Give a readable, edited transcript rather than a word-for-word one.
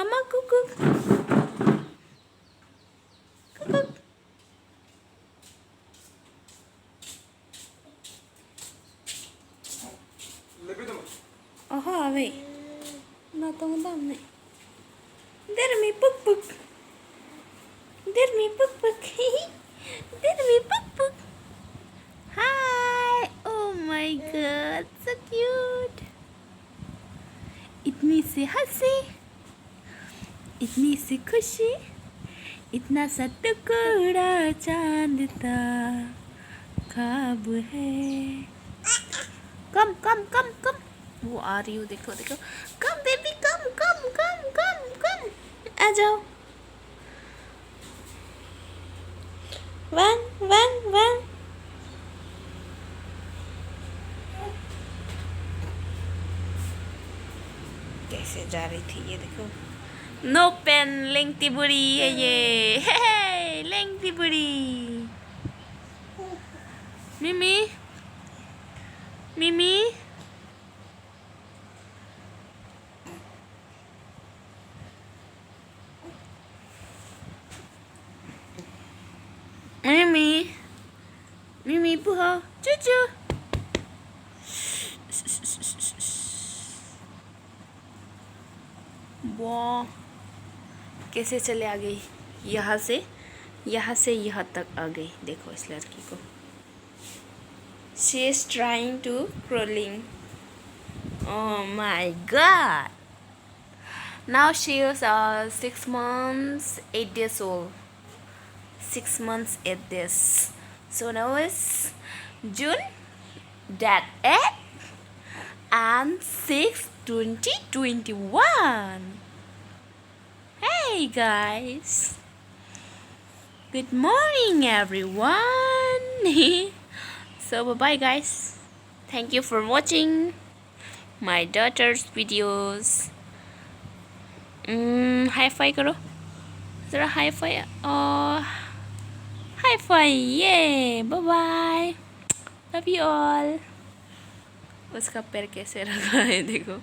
mamma कुकुक कुकुक oho abe na tong dam ne der mi puk puk der mi puk puk der mi puk puk hi oh my god so cute इतनी सी हंसी इतनी सी खुशी इतना सा टुकड़ा चांद का ख्वाब है कम कम कम कम वो आ रही हूँ देखो देखो कम बेबी कम कम कम कम कम आ जाओ वन वन वन कैसे जा रही थी ये देखो नो पेन लेंगती बुरी है ये हे लेंगती बुरी मिमी मिमी मिमी मिमी पुहो चूचू वाह कैसे चले आ गई यहाँ से यहाँ तक आ गई देखो इस लड़की को she is trying to crawling oh my god now she is 6 months 8 days old 6 months 8 days so now is June that 8 and 6 2021 hey guys good morning everyone so bye bye guys thank you for watching my daughter's videos high five karo zara high five high five yeah bye bye love you all उसका पैर कैसे रखा है देखो